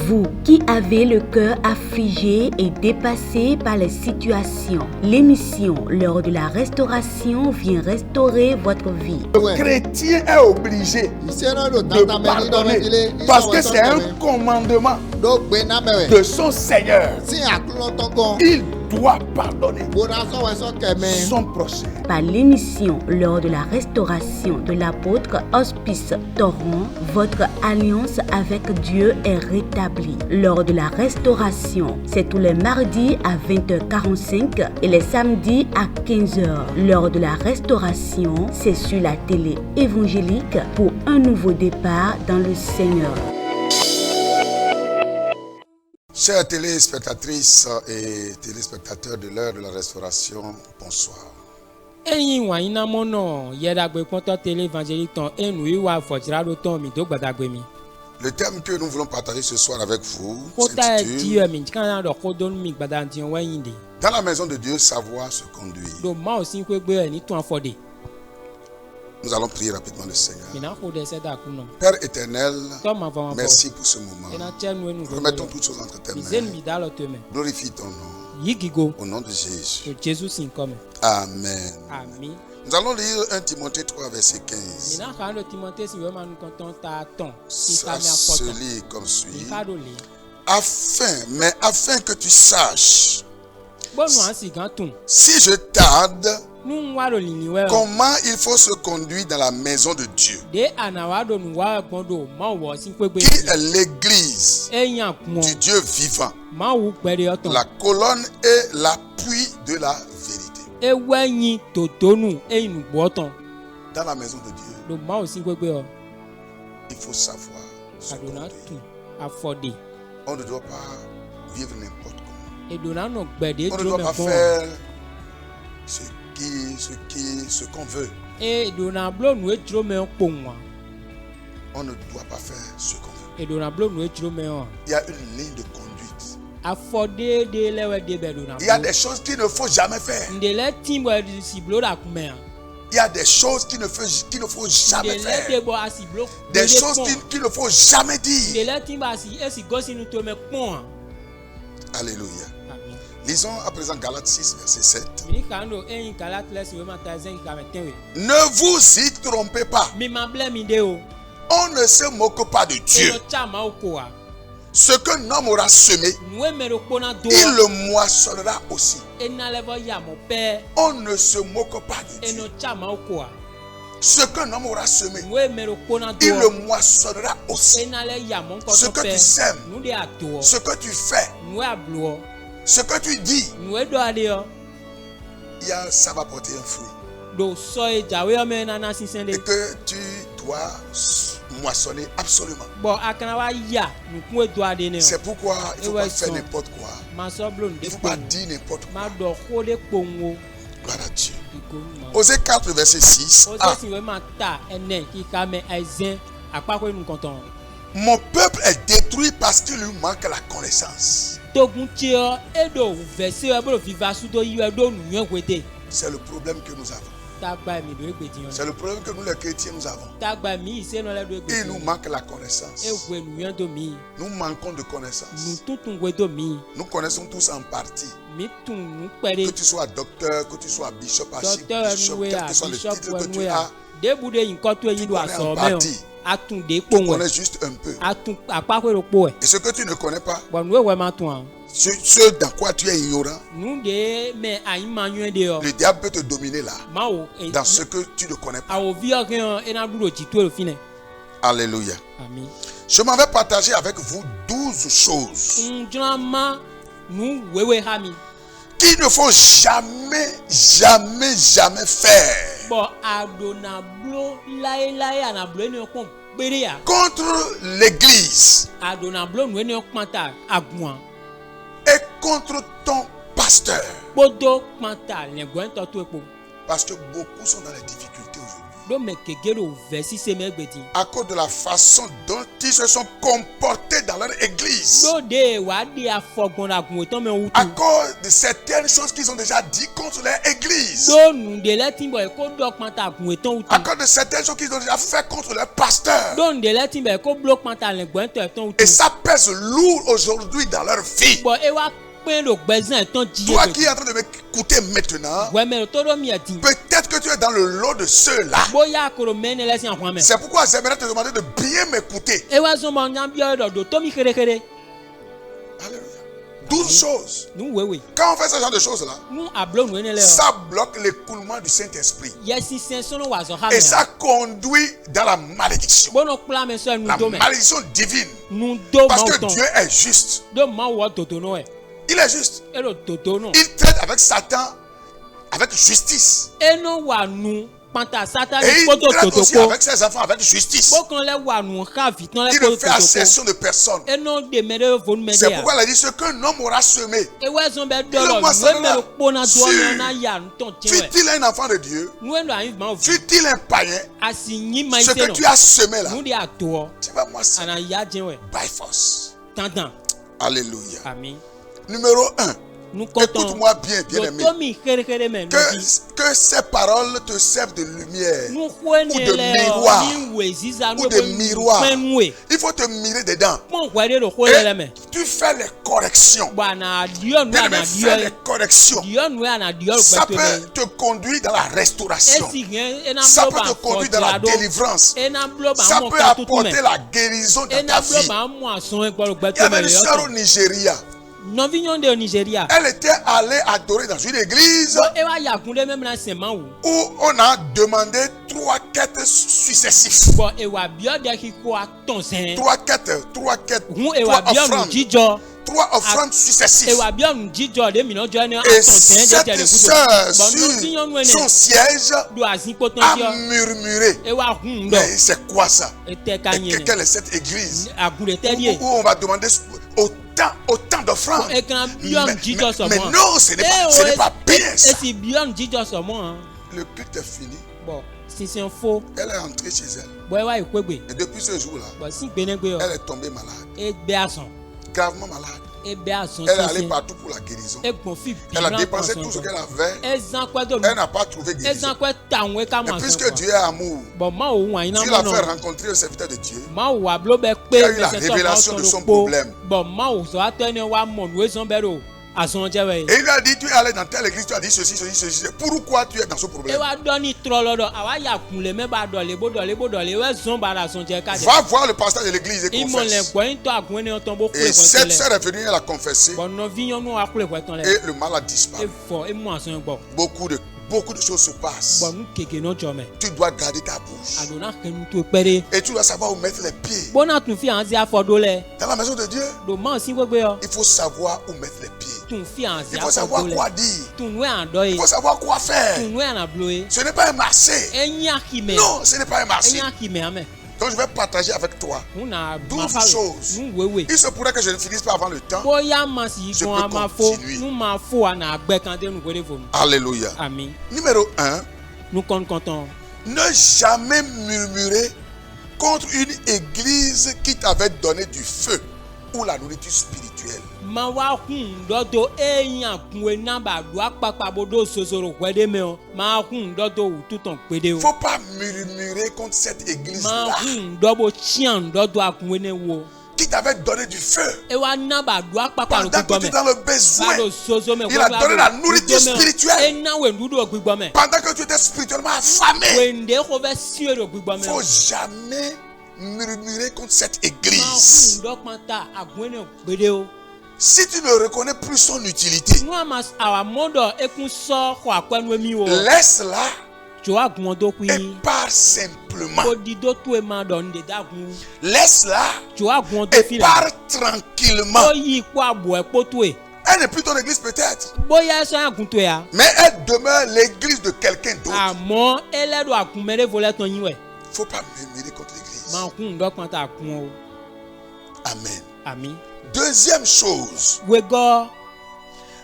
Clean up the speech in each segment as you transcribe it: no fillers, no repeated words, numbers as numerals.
Vous qui avez le cœur affligé et dépassé par les situations, l'émission L'heure de la restauration vient restaurer votre vie. Le chrétien est obligé de pardonner parce que c'est un commandement de son Seigneur. Il doit pardonner son prochain. Par l'émission L'heure de la restauration de l'apôtre Hospice Torrent, votre alliance avec Dieu est rétablie. L'heure de la restauration, c'est tous les mardis à 20h45 et les samedis à 15h. L'heure de la restauration, c'est sur la télé évangélique pour un nouveau départ dans le Seigneur. Chères téléspectatrices et téléspectateurs de l'heure de la restauration, bonsoir. Le thème que nous voulons partager ce soir avec vous s'intitule Dans la maison de Dieu, savoir se conduire. Nous allons prier rapidement le Seigneur. Père éternel, merci pour ce moment. Remettons toutes choses entre tes mains. Glorifie ton nom. Au nom de Jésus. Amen. Nous allons lire 1 Timothée 3, verset 15. Ça se lit comme suit. Afin que tu saches, si je tarde, comment il faut se conduire dans la maison de Dieu, qui est l'église du Dieu vivant, la colonne et l'appui de la vérité. Dans la maison de Dieu, il faut savoir se conduire. On ne doit pas vivre n'importe comment. On ne doit pas faire ce qu'on veut. On ne doit pas faire ce qu'on veut. Il y a une ligne de conduite. Il y a des choses qu'il ne faut jamais faire. Il y a des choses qu'il ne faut jamais faire. Des choses qu'il ne faut jamais dire. Alléluia. Lisons à présent Galates 6, verset 7. Ne vous y trompez pas. On ne se moque pas de Dieu. Ce qu'un homme aura semé, il le moissonnera aussi. On ne se moque pas de Dieu. Ce qu'un homme aura semé, il le moissonnera aussi. Ce que tu sèmes, ce que tu fais, ce que tu dis, ça va porter un fruit. Et que tu dois moissonner absolument. C'est pourquoi il ne faut pas faire n'importe quoi. Il ne faut pas dire n'importe quoi. Gloire à Dieu. Osée 4, verset 6. Mon peuple est détruit parce qu'il lui manque la connaissance. C'est le problème que nous avons. C'est le problème que nous les chrétiens nous avons. Il nous manque la connaissance. Nous manquons de connaissance. Nous connaissons tous en partie. Que tu sois docteur, que tu sois bishop, archibishop, quel que soit le titre que tu as, tu connais en partie. Tu connais juste un peu. Et ce que tu ne connais pas, ce dans quoi tu es ignorant, le diable peut te dominer là, dans ce que tu ne connais pas. Alléluia. Je m'en vais partager avec vous 12 choses qu'il ne faut jamais faire contre l'église et contre ton pasteur. Parce que beaucoup sont dans les difficultés aujourd'hui. À cause de la façon dont ils se sont comportés dans leur église. À cause de certaines choses qu'ils ont déjà dit contre leur église. À cause de certaines choses qu'ils ont déjà fait contre leur pasteur. Et ça pèse lourd aujourd'hui dans leur vie. Toi qui es en train de m'écouter maintenant, peut-être que tu es dans le lot de ceux-là. C'est pourquoi j'aimerais te demander de bien m'écouter. Alléluia. 12 choses. Quand on fait ce genre de choses-là, ça bloque l'écoulement du Saint-Esprit. Et ça conduit dans la malédiction. La malédiction divine. Parce que Dieu est juste. Il est juste. Il traite avec Satan avec justice. Et il traite aussi avec ses enfants avec justice. Il ne fait accession de personne. C'est pourquoi il a dit ce qu'un homme aura semé, il le moissonnera. Fut-il un enfant de Dieu, fut-il un païen, ce que tu as semé là, tu vas moissonner by force. Alléluia. Amen. Numéro 1. Écoute-moi bien, bien-aimé. Que ces paroles te servent de lumière ou de miroir. Il faut te mirer dedans. Et tu fais les corrections. Fais les corrections. Ça peut te conduire dans la restauration. Ça peut te conduire dans la délivrance. Ça peut apporter la guérison dans ta vie. Il y avait une sœur au Nigeria. Elle était allée adorer dans une église où on a demandé 3 quêtes successives. 3 quêtes, 3 offrandes. 3 offrandes successives. Et cette sœur sur son siège a murmuré. Mais c'est quoi ça? Quelle est cette église où on va demander autant d'offrandes? Mais non, ce n'est pas bien ça. Le culte est fini. Elle est entrée chez elle. Et depuis ce jour-là, elle est tombée malade. Gravement malade. Elle est allée partout pour la guérison. Elle a dépensé tout ce qu'elle avait. Elle n'a pas trouvé guérison. Et puisque Dieu est amour, Dieu l'a fait rencontrer le serviteur de Dieu. Il a eu la révélation de son problème. Et il lui a dit, tu es allé dans telle église, tu as dit ceci, ceci, ceci. Pourquoi tu es dans ce problème? Va voir le pasteur de l'église et confesse. Et cette sœur est venue, elle a confessé. Et le mal a disparu. Beaucoup de choses se passent. Tu dois garder ta bouche. Et tu dois savoir où mettre les pieds. Dans la maison de Dieu, il faut savoir où mettre les pieds. Il faut savoir quoi dire. Il faut savoir quoi faire. Ce n'est pas un marché. Non, ce n'est pas un marché. Donc je vais partager avec toi 12 choses. Il se pourrait que je ne finisse pas avant le temps. Je peux continuer. Alléluia. Numéro 1. Ne jamais murmurer contre une église qui t'avait donné du feu ou la nourriture spirituelle. Il ne faut pas murmurer contre cette église-là qui t'avait donné du feu pendant que tu es dans le besoin. Il a donné la nourriture spirituelle pendant que tu étais spirituellement affamé. Il ne faut jamais murmurer contre cette église. Si tu ne reconnais plus son utilité, laisse-la et pars simplement. Laisse-la et pars tranquillement. Elle n'est plus ton église peut-être, mais elle demeure l'église de quelqu'un d'autre. Il ne faut pas murmurer contre l'église. Amen. Deuxième chose,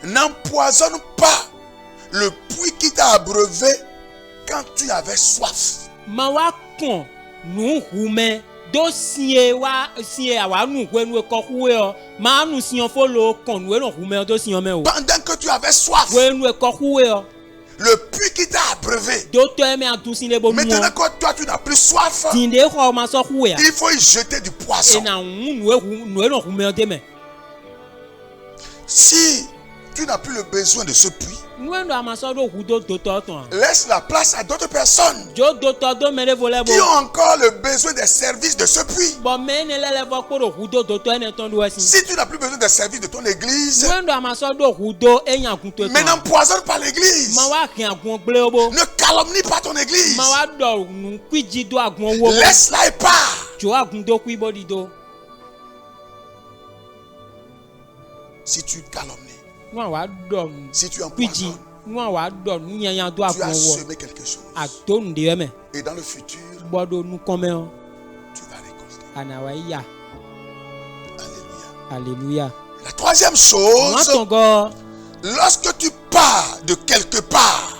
n'empoisonne pas le puits qui t'a abreuvé quand tu avais soif. Mawa kon nous roumen dossier wa si awa nous kwenu ko kuwe ma nous si on follow kon nous no roumen dossier me o. Pendant que tu avais soif. Kwenu ko kuwe le puits qui t'a abreuvé. Maintenant que toi tu n'as plus soif, il faut y jeter du poisson. Si tu n'as plus le besoin de ce puits, laisse la place à d'autres personnes qui ont encore le besoin des services de ce puits. Si tu n'as plus besoin des services de ton église, mais n'empoisonne pas l'église. Ne calomnie pas ton église. Laisse-la et pars. Si tu calomnies, si tu empoisonnes, tu as semé quelque chose. Et dans le futur, tu vas récolter. Alléluia. La troisième chose, lorsque tu pars de quelque part,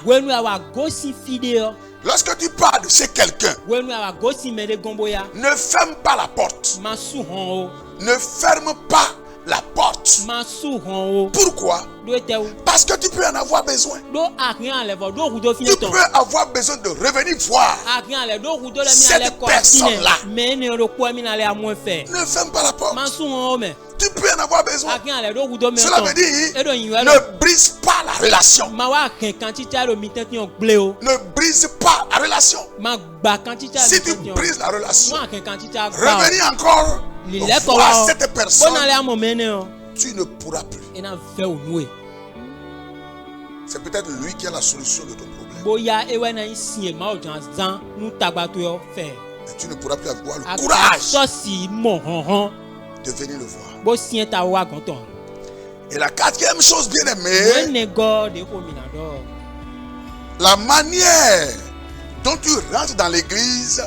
lorsque tu pars de chez quelqu'un, ne ferme pas la porte. Ne ferme pas la porte. Pourquoi? Parce que tu peux en avoir besoin. Tu peux avoir besoin de revenir voir cette personne-là. Ne ferme pas la porte. Tu peux en avoir besoin. Cela veut dire ne brise pas la relation. Ne brise pas la relation. Si tu brises la relation, revenir encore voir cette personne, tu ne pourras plus. C'est peut-être lui qui a la solution de ton problème. Mais tu ne pourras plus avoir le courage de venir le voir. Et la quatrième chose, bien aimée, la manière dont tu rentres dans l'église,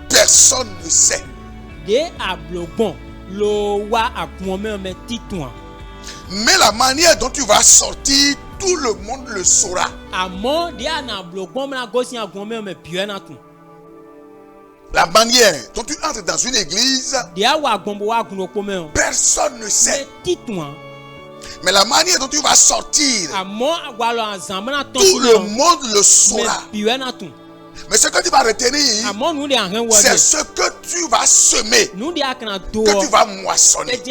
personne ne sait. Mais la manière dont tu vas sortir, tout le monde le saura. La manière dont tu entres dans une église, personne ne sait. Mais la manière dont tu vas sortir, tout le monde le saura. Mais ce que tu vas retenir, c'est ce que tu vas semer, que tu vas moissonner.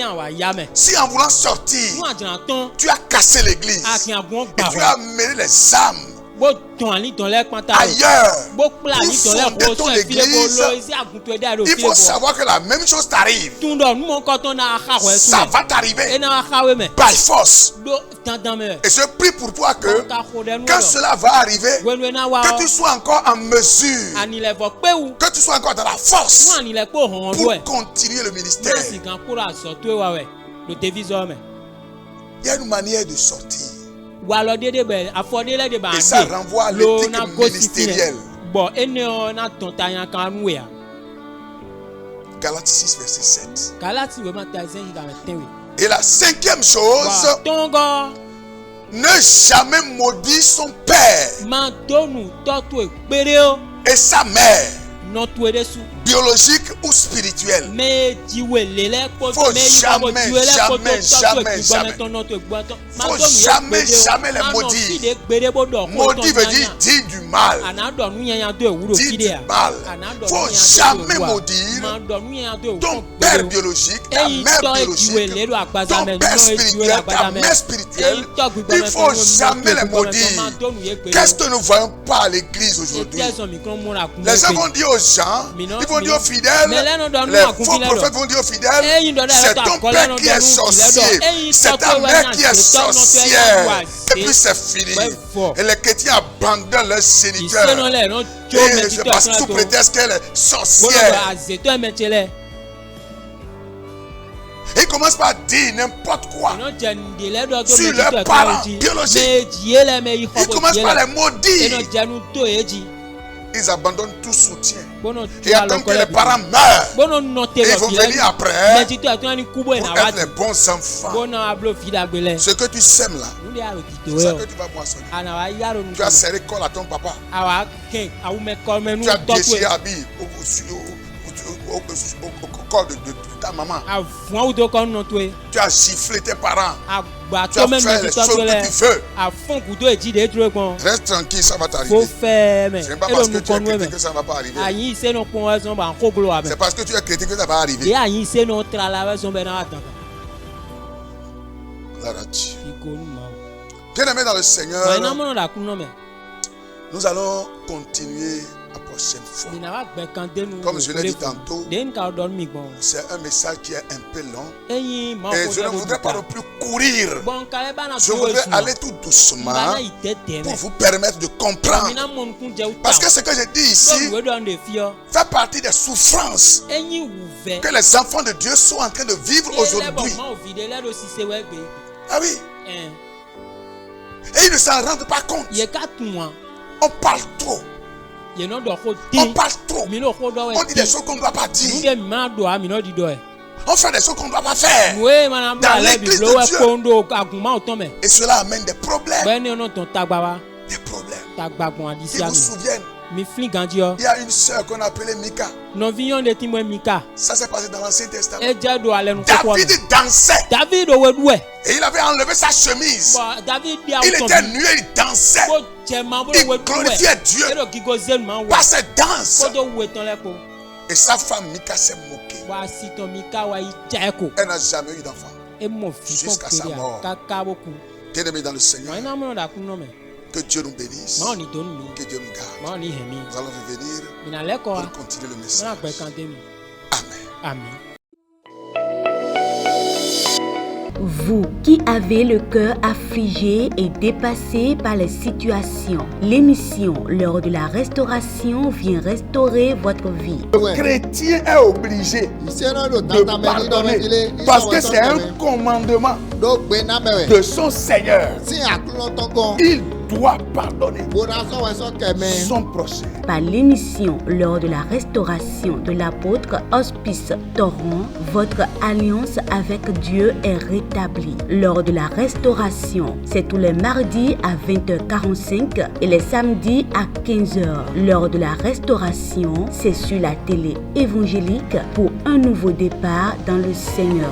Si en voulant sortir, tu as cassé l'église et tu as amené les âmes ailleurs pour fonder ton église, il faut savoir que la même chose t'arrive. Ça va t'arriver by force. Et je prie pour toi que quand cela va arriver, que tu sois encore en mesure, que tu sois encore dans la force pour continuer le ministère. Il y a une manière de sortir. Et ça renvoie à l'éthique ministérielle. Galates 6, verset 7. Et la cinquième chose, ne jamais maudire son père et sa mère, biologique ou spirituelle. Faut jamais les maudire. Maudit veut dire dire du mal. Dire du mal. Faut jamais maudire ton père biologique, ta mère biologique, ton père spirituel, ta mère spirituelle. Il faut jamais les maudire. Qu'est-ce que nous ne voyons pas à l'église aujourd'hui? Les gens vont dire aux gens, ils vont dire aux fidèles, les faux prophètes vont dire aux fidèles, c'est ton père qui est sorcier, c'est ta mère qui est sorcière. Et puis c'est fini. Et les chrétiens abandonnent leur géniteur. Et c'est parce que sous prétexte qu'elle est sorcière. Et ils commencent par dire n'importe quoi sur leurs parents biologiques. Ils commencent par les maudire. ils abandonnent tout soutien. Et attendent que les parents meurent. Et ils vont venir après pour être les bons enfants. Ce que tu sèmes là, c'est ça que tu vas moissonner. Tu as serré col à ton papa. Tu as déchiré habit au corps de ta maman. Tu as giflé tes parents. Tu as fait les choses que tu veux. Reste tranquille, ça va t'arriver. Ce n'est pas parce que tu es chrétien que ça ne va pas arriver. C'est parce que tu es chrétien que ça va arriver. Bien aimé dans le Seigneur, nous allons continuer la prochaine fois. Comme je l'ai dit tantôt, c'est un message qui est un peu long. Et je ne voudrais pas non plus courir. Je voudrais aller tout doucement pour vous permettre de comprendre. Parce que ce que je dis ici fait partie des souffrances que les enfants de Dieu sont en train de vivre aujourd'hui. Ah oui. Et ils ne s'en rendent pas compte. On parle trop. On parle trop. On dit des choses qu'on ne doit pas dire. On fait des choses qu'on ne doit pas faire. Dans l'église de Dieu. Et cela amène des problèmes. Des problèmes. Qui vous souviennent? Il y a une sœur qu'on appelait Mika. Ça s'est passé dans l'Ancien Testament. David dansait. Et il avait enlevé sa chemise. Il était nu et il dansait. Il glorifiait Dieu par cette danse. Et sa femme Mika s'est moquée. Elle n'a jamais eu d'enfant jusqu'à sa mort. Bien-aimé dans le Seigneur, que Dieu nous bénisse, que Dieu nous garde. Nous allons revenir pour continuer le message. Amen. Vous qui avez le cœur affligé et dépassé par les situations, l'émission L'heure de la restauration vient restaurer votre vie. Le chrétien est obligé de pardonner parce que c'est un commandement de son Seigneur. Il doit pardonner son prochain. Par l'émission Lors de la restauration de l'apôtre Hospice Torrent, votre alliance avec Dieu est rétablie. Lors de la restauration, c'est tous les mardis à 20h45 et les samedis à 15h. Lors de la restauration, c'est sur la télé évangélique pour un nouveau départ dans le Seigneur.